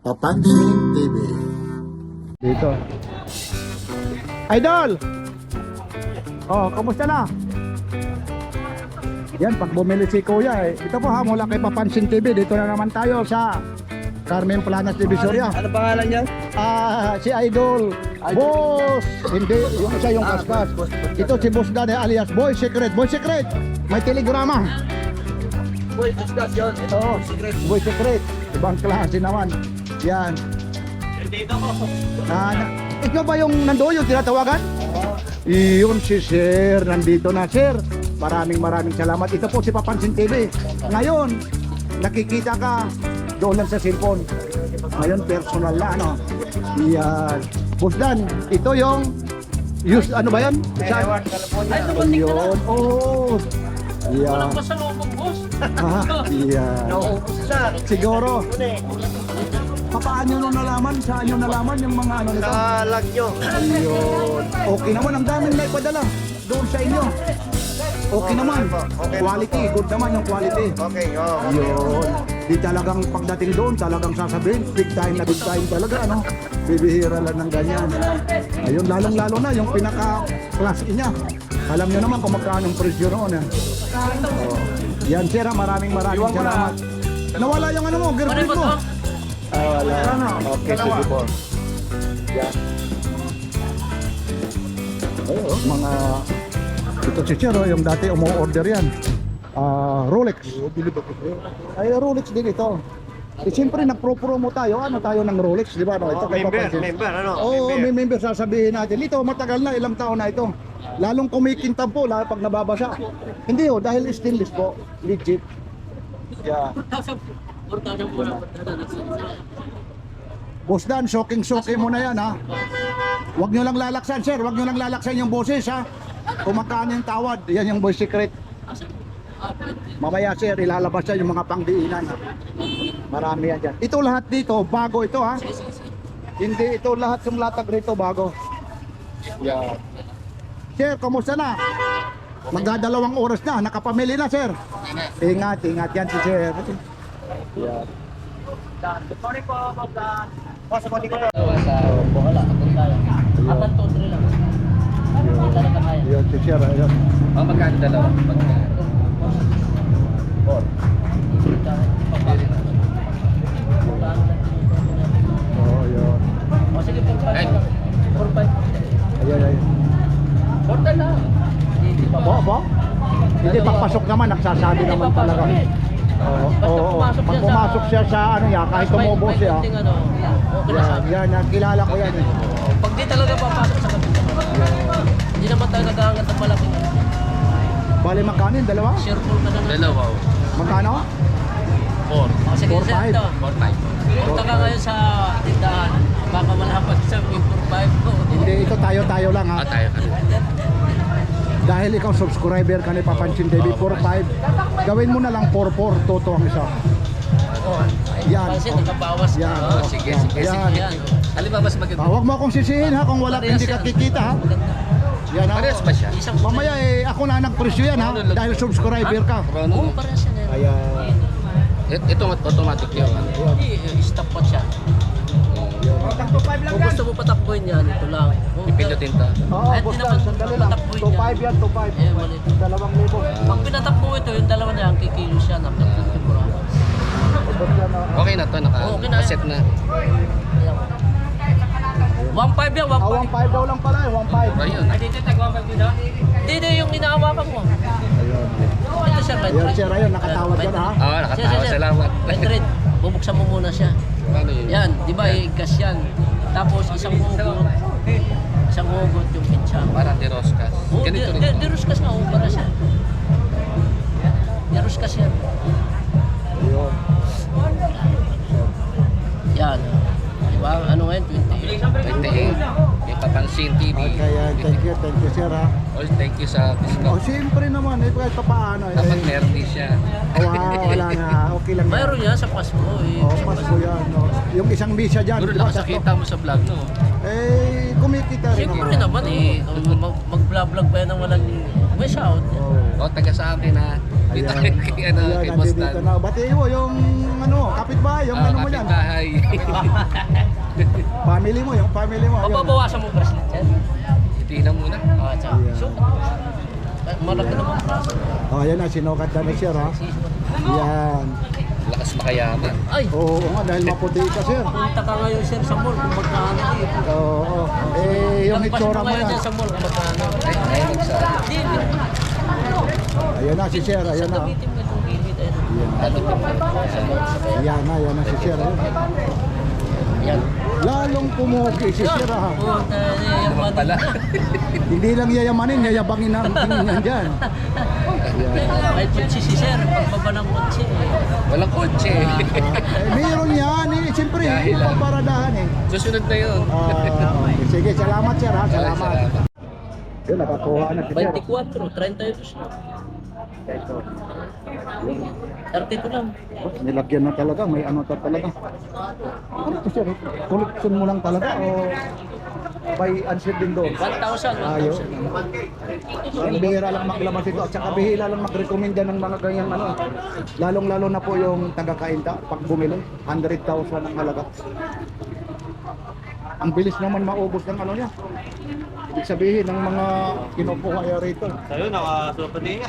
Papansin TV. Dito. Idol! Oh, kamusta na? Yan, pag bumili si Kuya eh. Ito po ha, mula kay Papansin TV. Dito na naman tayo sa Carmen Planas Divisoria. Ano pangalan niya? Si Idol. Boss! Hindi, yung isa yung kaskas. Ito si Boss Dan alias Boy Secret. Boy Secret! May telegrama. Boy, discuss yun. Ito, Oo, secret. Boy Secret. Ibang klase naman. Yan. Dito ko. Ikaw ba yung nandoon, yung tinatawagan? Iyon si Sir, nandito na Sir. Maraming salamat. Ito po si Papansin TV. Ngayon, nakikita ka doon lang sa cellphone. Ngayon, personal na ano. Yan. Boss Dan, ito yung ano ba yan? Ewan, California. Yun. Oh. Yan. Pasalubong, boss. Yan. Nauubos siya. Siguro. Paano nyo nalaman? Saan nyo nalaman yung mga ano nito? Sa lag nyo. Ayun. Okay naman, ang daming naipadala doon sa inyo. Okay naman. Okay. Quality, good naman yung quality. Okay, oh. Ayun. Di talagang pagdating doon, talagang sasabihin, big time talaga, ano? Bibihira lang ng ganyan. Ayun, lalong-lalo na yung pinaka-class niya. Alam nyo naman kung magkano yung presyo noon. Oh. Yan, Sir, maraming salamat. Nawala yung ano mo, girlfriend mo. Wala. Okay, sige po. Yan. Oh, mga ito si Sir, yung dati umu-order yan. Rolex. Ay, Rolex din ito. Siyempre, nagpro-promo tayo. Ano tayo ng Rolex, di ba? No? Ito, kay Papansin. Member, ano? Oo, may member sasabihin natin. Ito, matagal na, ilang taon na ito. Lalong kumikintab po, lalo pag nababasa. Hindi dahil stainless po. Legit. Yeah. Boss Dan, soking mo na yan ha. Huwag nyo lang lalaksan sir, huwag nyo lang lalaksan yung boses ha. Kung magkano yung tawad, yan yung Boy Secret. Mamaya sir, ilalabas yan yung mga pangdiinan. Marami yan dyan. Ito lahat dito, bago ito ha. Hindi ito lahat yung latag rito, bago. Yeah. Sir, kumusta na? Magdadalawang oras na, nakapamili na sir. Ingat yan si sir. Yeah. Good morning po, Bob. Boss, morning ko. Apat to, 3 lang. Talaga kaya. Yan si sir, ayun. Magkano dalawa? Oo, yun. O sige, 4-5. 4-5. Ayan. Order lang. Bo? Hindi, pagpasok naman, nagsasabi naman talaga. Oo. Pag pumasok siya sa ano yan, kahit tumubo siya. Okay na sa Yan, nakilala ko yan eh. Pag di talaga papasok sa kapit. Hindi naman tayo nag-aangat ng malaki. Bali, magkano yun? Dalawa? Circle ka na lang. Dalawa. Magkano? 4. O sige, 4-5. sir, ito. 4-5. Punta ka ngayon sa tindahan. Baka malapad sa 4-5 ko. Hindi, ito tayo lang ha. Tayo ka. Dahil ikaw subscriber ka ni Papansin TV, 4-5. Gawin mo na lang 4-4, toto ang isa. Yan. Pansin, nakabawas ka. Yan. Oh, Sige. Yan. Yan. Alin ba mas maganda? Huwag mo akong sisihin ha kung wala hindi ka kikita ha. Maganda. Yan ha. Parehas ba siya? Isang Mamaya ako na nagpresyo yan ha, dahil subscriber ka. Oo, parehas yan. Ayan. Ito automatic yun. Hindi, stop pa siya. Kung gusto mo patakbuhin yan, ito lang. Ipindutin to. Oo, Kahit boss di Dan, naman sandali lang. tatakbuhin 2.5 yan, 2.5. Eh, mali. 2,000. Pag pinatakbo ito, yung dalawa na yan, kikilo siya na temporada. Okay na to, Okay na. naka-set na. 1.5 yan, 1.5. 1.5 daw lang pala eh, 1.5. Ayun. dito tag 1.5 dito? Hindi, yung inahawakan mo. Ito siya, Ayun, sir, ayun, nakatawad ka na ha. Oo, nakatawa. Salamat. Madrid, bubuksan mo muna siya. Ano yun? Yan, di ba, igas yan. Tapos isang hugot yung pitsa. Para de roscas. Oo, Ganito rin. di ruskas na, para siya. Di ruskas yan. Ayun. Yan. Di ba, ano ngayon, 28. 28. May Papansin TV. Okay, thank you sir ha. Oh, thank you sa Oh, discount. siyempre naman, eh, kahit pa paano eh. Dapat nerdy siya. Wala na, okay lang. Mayroon yan sa Pasko eh. Oh, Pasko yan. No. Yung isang misa dyan, Siguro di ba, nakasakita mo sa vlog, no? eh, kumikita rin Siyempre naman eh. Mag-vlog pa yan ng walang may shout. Oh. O, taga sa akin na Dito kay ano, kay Boss nandito Dan. na. Batiin mo yung ano, kapitbahay, yung ano mo yan. Kapitbahay. Family mo, yung family mo. Ayun. Mababawasan mo bracelet, sir. Tingnan muna. Ah, tsaka. So, malaki naman braso. Oh, ayan na, sinukat na ni sir ha. Yan. Lakas makayaman. Ay, Oo nga, dahil maputi ka sir. punta ka ngayon, sir, sa mall kung magkano eh. Oo. Yung Lampas itsura mo mo ngayon yan. dyan sa mall kung magkano. Ay, nagsabi. Hindi, Ayan na si sir, ayan na. gamitin mo itong gilid. Ayun. Yan na si sir. Ayun. Yan. Lalong pumugi si sir ha. Oo, yung Naman pala. Hindi lang yayamanin, yayabangin ang tingin yan dyan. May kutsi si sir, pagbaba ng kutsi. Walang kotse. Mayroon yan eh. Siyempre, Dahil lang. paparadahan eh. Susunod na yun. Okay. Sige, salamat sir ha. Salamat. Salamat. Yun, nakakuha na si sir. 24, 32 na. 32 lang. Nilagyan na talaga, may ano ta talaga. Ano to sir? Collection mo lang talaga o by answer din doon? 1,000, Ayaw. 1,000. Ang bihira lang maglabas ito at saka bihira lang mag-recommend yan ng mga ganyan ano. Lalong-lalo na po yung taga-kainta pag bumili, 100,000 ang halaga. Ang bilis naman maubos ng ano niya. Ibig sabihin ng mga kinukuha niya rito. Sa'yo, nakasulat din.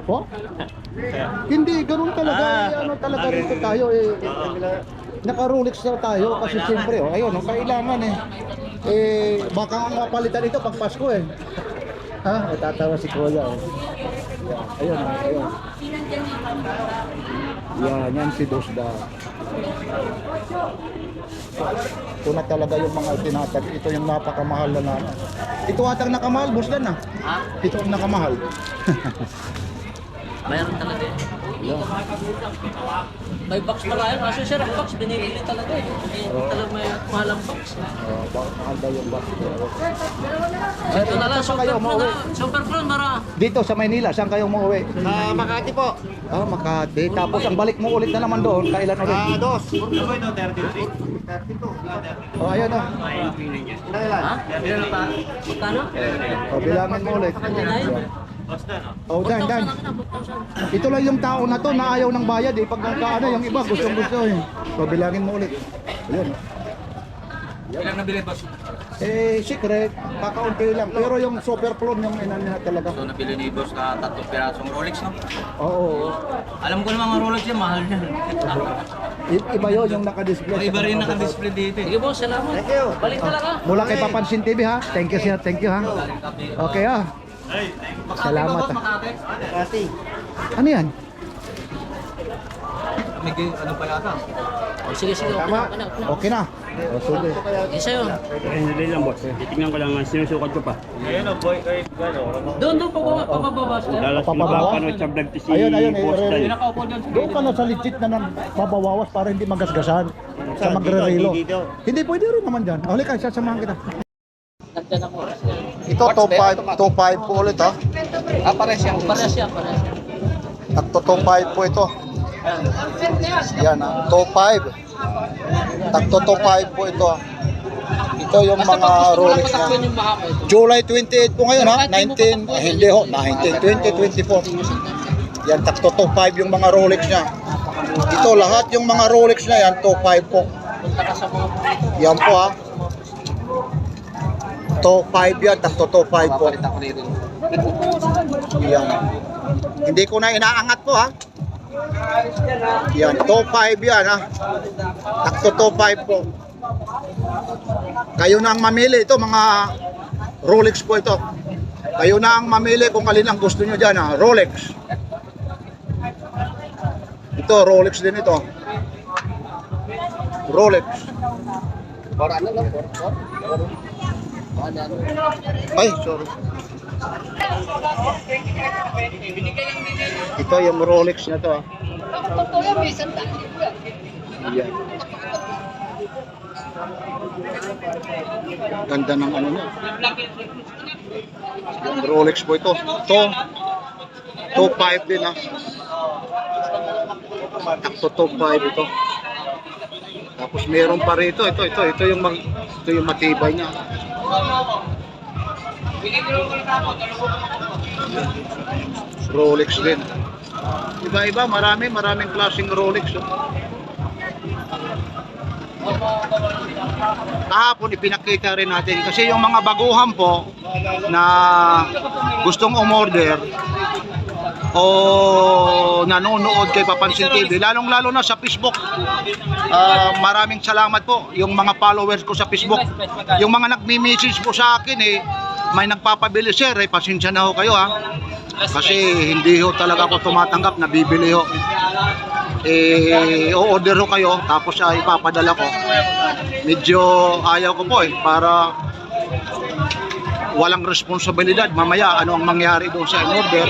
Po? Hindi, ganun talaga. Ano talaga rito tayo eh. Naka-Rolex na tayo kasi siyempre, oh, ayun, kailangan eh. Baka nga mapalitan ito pag Pasko eh. Ha? Tatawa si Kuya eh. Ayun, ayun. Yan si Dosda. Ito na talaga yung mga tinatag. Ito yung napakamahal na naman. Ito atang nakamahal, boss Dan ah. Ha? Ito ang nakamahal. Mayroon talaga yan. May box pala yun. Kaso sir, ang box binibili talaga eh. Hindi talaga may mahal ang box. Bakit mahal daw yung box? Ito na lang, Saan kayo mauwi? super pro, mara. Dito sa Maynila, saan kayo umuwi? Makati po. Ah, Makati. Tapos ang balik mo ulit na naman doon, kailan ulit? Dos. Ano ba ito? 33? 32. Oh, ayun ah. Ha? Magkano? Oh, bilangin mo ulit. 29? Oh, Dan. Ito lang yung tao na to na ayaw ng bayad eh. Pag nagkaano, yung iba gustong gusto eh. So, bilangin mo ulit. Ayun. Ilang nabili, boss? Secret, kakaunti lang. Pero yung super clone yung inan niya talaga. So, nabili ni boss na 3 pirasong Rolex, no? Oo. Alam ko naman ang Rolex yan, mahal yan. Iba yun yung naka-display. Iba rin naka-display dito eh. Sige boss, salamat. Thank you. Balik na lang ha. Mula kay Papansin TV ha. Thank you sir, thank you ha. Okay ha. Salamat ha. Ano yan? May ano pa yata? Oh, sige, okay Tama? na. Okay na. O, sige. Isa yun. Hindi lang boss. Titignan ko lang, sinusukat ko pa. Ayun, boy, Doon pababa sir. Dalas Papabawas? pinapapanood sa vlog si Ayun, Boss Dan. Nakaupo dyan. Doon ka na sa legit na nang mabawawas para hindi magasgasan sa magre-relo. Hindi pwede rin naman dyan. Halika, sasamahan kita. Nagdan ako. Ito, 2.5 po ulit ha. Pares yan. Parehas yan, parehas. Takto 2.5 po ito. Yan ha, 2.5. Takto 2.5 po ito. Ito yung mga Rolex na. Yung mahaba ito. July 28 po ngayon ha, 19, hindi ho, 19, 20, 24. Yan, takto 2.5 yung mga Rolex niya. Ito, lahat yung mga Rolex na yan, 2.5 po. Punta ka sa mga Yan po ha. 2.5 yan, takto 2.5 po. Papalit ako dito. Yan. Hindi ko na inaangat po ha. Yan, 2.5 yan ha. Takto 2.5 po. Kayo na ang mamili ito, mga Rolex po ito. Kayo na ang mamili kung alin ang gusto nyo dyan ha. Rolex. Ito, Rolex din ito. Rolex. Ay, sorry. Ito yung Rolex na to. Yan. Ganda ng ano niya. Yung Rolex po ito. Ito 2.5 din ha. Takto 2.5 ito. Tapos meron pa rito. Ito yung matibay niya. Rolex din. Iba-iba, maraming klaseng Rolex. Oh. Kahapon ipinakita rin natin kasi yung mga baguhan po na gustong umorder o nanonood kay Papansin TV, lalong-lalo na sa Facebook. Maraming salamat po yung mga followers ko sa Facebook. Yung mga nagmi-message po sa akin may nagpapabili, sir, pasensya na ho kayo ha. Kasi hindi ho talaga ako tumatanggap, nabibili ho. O-order ho kayo tapos ipapadala ko. Medyo ayaw ko po para walang responsibilidad. Mamaya ano ang mangyari doon sa in-order,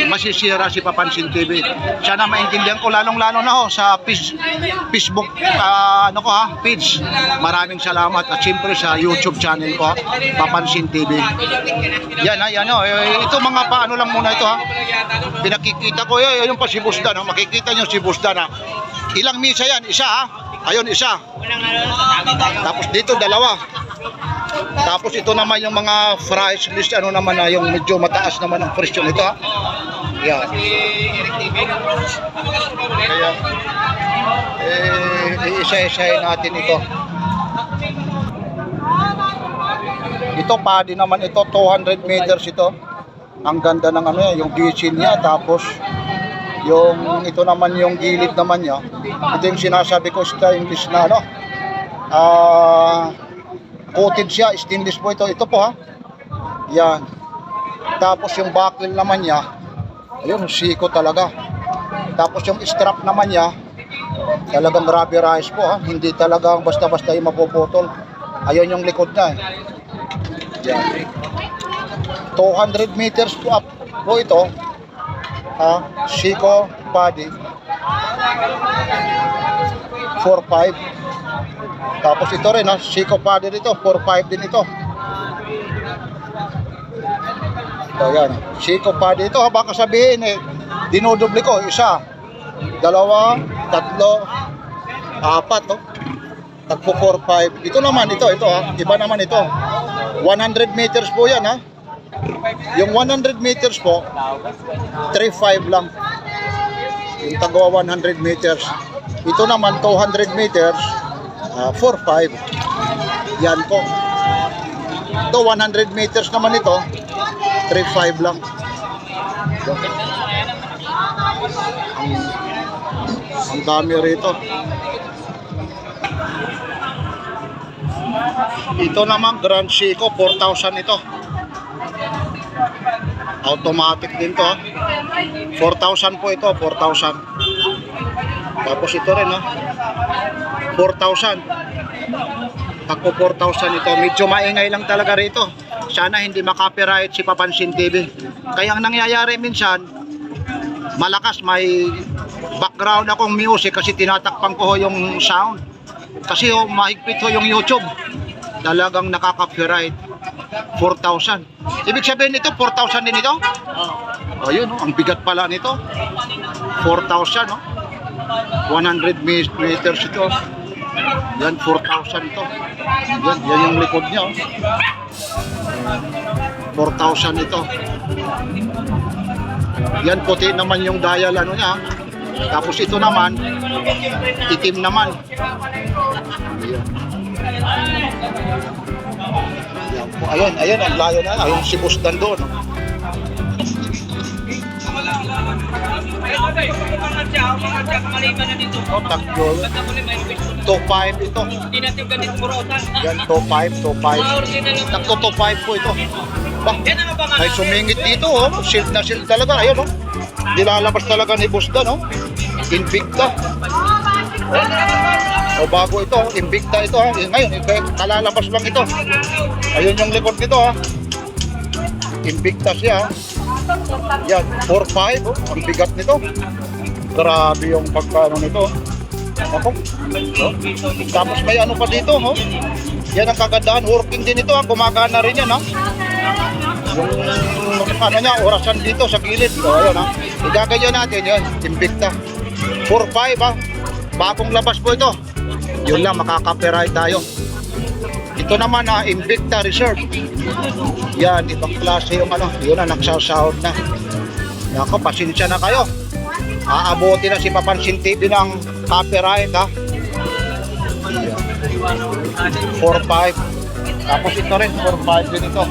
masisira si Papansin TV. Sana maintindihan ko, lalong-lalo na ho sa Facebook page. Maraming salamat at siyempre sa YouTube channel ko, Papansin TV. Yan ito mga paano lang muna ito ha. Pinakikita ko yung pa si Busdan, makikita nyo si Busdan ha. Ilang misa yan? Isa ha. Ayun, isa. Tapos dito dalawa. Tapos ito naman yung mga price list, naman na yung medyo mataas naman ang presyo nito ha. Yan. Kaya isa-isahin natin ito. Ito padi naman ito, 200 meters ito. Ang ganda ng yung gilid niya, tapos yung ito naman yung gilid naman niya. Ito yung sinasabi ko, stainless na coated siya, stainless po ito. Ito po ha. Yan. Tapos yung buckle naman niya, ayun, siko talaga. Tapos yung strap naman niya, talagang rubberized po ha. Hindi talaga basta-basta yung mapuputol. Ayun yung likod niya Yan. 200 meters po up po ito. Siko body 4.5. Tapos ito rin Siko body dito 4.5 din ito. Ayan, Siko body ito baka sabihin dinodobli ko, isa, dalawa, tatlo, apat tagpo 4.5. Ito naman ito iba naman ito. 100 meters po yan Yung 100 meters po 3.5 lang. Yung tagwa 100 meters. Ito naman 200 meters 4.5. Yan po. Ito 100 meters naman ito 3.5 lang. Ang dami rito. Ito naman Grand Seiko 4,000 ito. Automatic din to 4,000 po ito, 4,000. Tapos ito rin 4,000. Takpo 4,000 ito. Medyo maingay lang talaga rito. Sana hindi makapiright si Papansin TV. Kaya ang nangyayari minsan, malakas, may background akong music kasi tinatakpan ko yung sound. Kasi mahigpit yung YouTube. Talagang nakaka-copyright. 4,000. Ibig sabihin nito 4,000 din ito? Ayun ang bigat pala nito. 4,000 100 meters ito. Yan 4,000 ito. Yan yung likod niya 4,000 ito. Yan puti naman yung dial niya. Tapos ito naman itim naman. Ayun ang layo na. Ayun si Busdan doon. Takbo. 2.5 ito. Yan 2.5. Takbo 2.5 po ito. Ay sumingit dito Shield na shield talaga. Ayun Nilalabas talaga ni Busdan Invicta. Bago ito, Invicta ito Ngayon, kalalabas lang ito. Ayun yung likod nito Invicta siya Yan, 4.5 ang bigat nito. Grabe yung pagkano nito. Tapos may ano pa dito Yan ang kagandahan, working din ito gumagana rin yan Yung niya, orasan dito sa gilid. Ayun igagayon natin yan, Invicta 4.5 bagong labas po ito. Yun lang, makaka-copyright tayo. Ito naman Invicta Reserve. Yan, ibang klase yung yun na, nagsasahod na. Nako, pasensya na kayo. Aabuti na si Papansin TV ng copyright ha. 4-5. Tapos ito rin, 4-5 din ito.